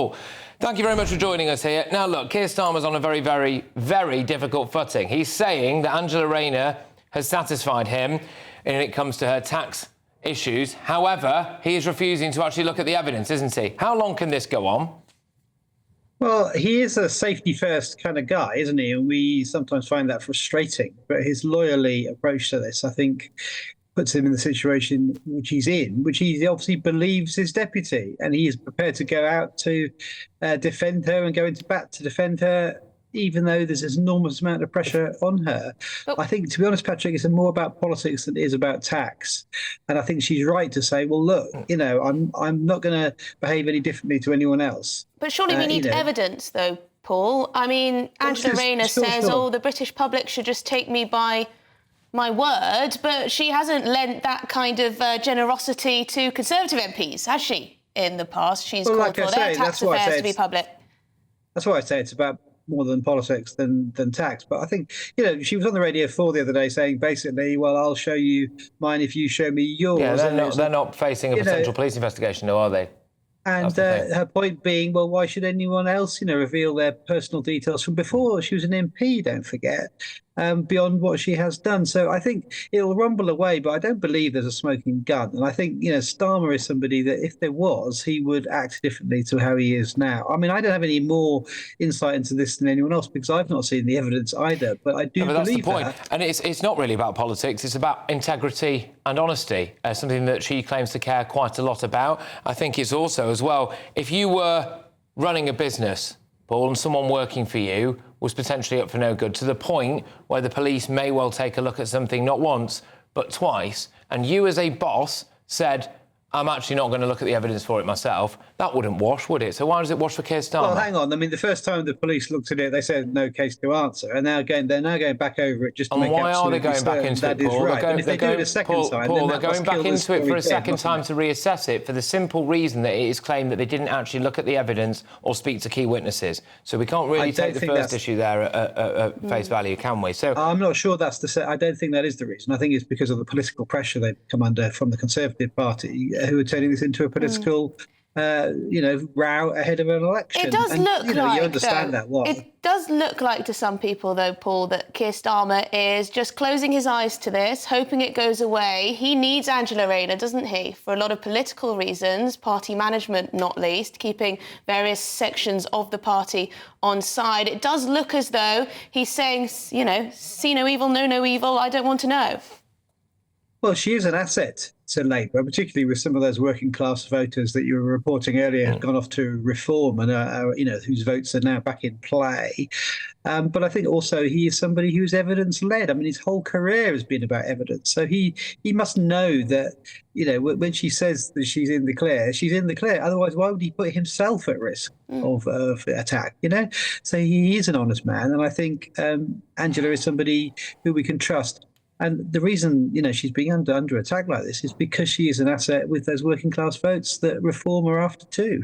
Paul, thank you very much for joining us here. Now, look, Keir Starmer's on a very, very, very difficult footing. He's saying that Angela Rayner has satisfied him when it comes to her tax issues. However, he is refusing to actually look at the evidence, isn't he? How long can this go on? Well, he is a safety-first kind of guy, isn't he? And we sometimes find that frustrating. But his lawyerly approach to this, I think, puts him in the situation which he's in, which he obviously believes his deputy, and he is prepared to go out to defend her and go into bat to defend her, even though there's this enormous amount of pressure on her. I think, to be honest, Patrick, it's more about politics than it is about tax. And I think she's right to say, well, look, you know, I'm not going to behave any differently to anyone else. But surely we need evidence, though, Paul. I mean, Angela Rayner says, oh, the British public should just take me by my word, but she hasn't lent that kind of generosity to Conservative MPs, has she, in the past? She's called for their tax affairs to be public. That's why I say it's about more than politics than tax. But I think, you know, she was on the Radio 4 the other day saying basically, well, I'll show you mine if you show me yours. Yeah, they're not facing a potential police investigation, though, are they? And her point being, well, why should anyone else, you know, reveal their personal details from before she was an MP, don't forget, beyond what she has done. So I think it'll rumble away, but I don't believe there's a smoking gun. And I think, you know, Starmer is somebody that if there was, he would act differently to how he is now. I mean, I don't have any more insight into this than anyone else because I've not seen the evidence either, but I do believe that's the point. that. And it's not really about politics, it's about integrity and honesty, something that she claims to care quite a lot about. I think it's also, as well, if you were running a business, Paul, and someone working for you was potentially up for no good, to the point where the police may well take a look at something not once, but twice, and you as a boss said, I'm actually not going to look at the evidence for it myself, that wouldn't wash, would it? So why does it wash for Keir Starmer? Well, hang on. I mean, the first time the police looked at it, they said no case to answer, and they're now going back over it just to make absolutely certain that is right. And if they do it a second time, Paul, they're going back into it for a second time to reassess it for the simple reason that it is claimed that they didn't actually look at the evidence or speak to key witnesses. So we can't really take the first issue there at face value, can we? So I'm not sure that's I don't think that is the reason. I think it's because of the political pressure they've come under from the Conservative Party, who are turning this into a political row ahead of an election. It does look you understand that. It does look like to some people, though, Paul, that Keir Starmer is just closing his eyes to this, hoping it goes away. He needs Angela Rayner, doesn't he, for a lot of political reasons, party management not least, keeping various sections of the party on side. It does look as though he's saying, you know, see no evil, know no evil, I don't want to know. Well, she is an asset to Labour, particularly with some of those working class voters that you were reporting earlier have gone off to reform and whose votes are now back in play. But I think also he is somebody who's evidence led. I mean, his whole career has been about evidence. So he must know that, you know, when she says that she's in the clear, she's in the clear. Otherwise, why would he put himself at risk of attack, you know? So he is an honest man. And I think Angela is somebody who we can trust. And the reason, you know, she's being under attack like this is because she is an asset with those working class votes that Reform are after too.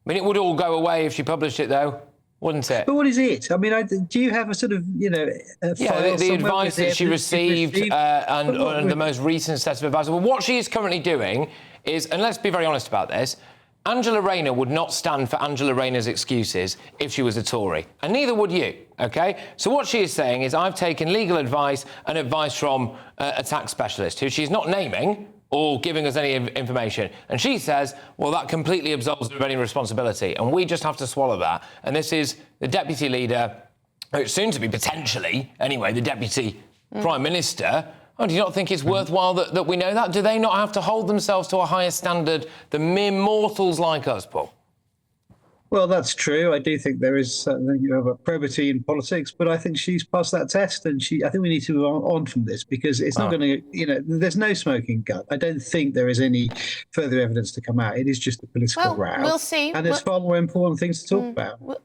I mean, it would all go away if she published it, though, wouldn't it? But what is it? I mean, do you have a sort of, you know, the advice that she received and the most recent set of advice. Well, what she is currently doing is, and let's be very honest about this, Angela Rayner would not stand for Angela Rayner's excuses if she was a Tory, and neither would you, OK? So what she is saying is I've taken legal advice and advice from a tax specialist who she's not naming or giving us any information. And she says, well, that completely absolves her of any responsibility, and we just have to swallow that. And this is the Deputy Leader, soon to be potentially, anyway, the Deputy Prime Minister. Oh, do you not think it's worthwhile that we know that? Do they not have to hold themselves to a higher standard than mere mortals like us, Paul? Well, that's true. I do think there is certainly a probity in politics, but I think she's passed that test, and I think we need to move on from this because it's not going to, you know, there's no smoking gun. I don't think there is any further evidence to come out. It is just a political row. We'll see. And there's far more important things to talk about.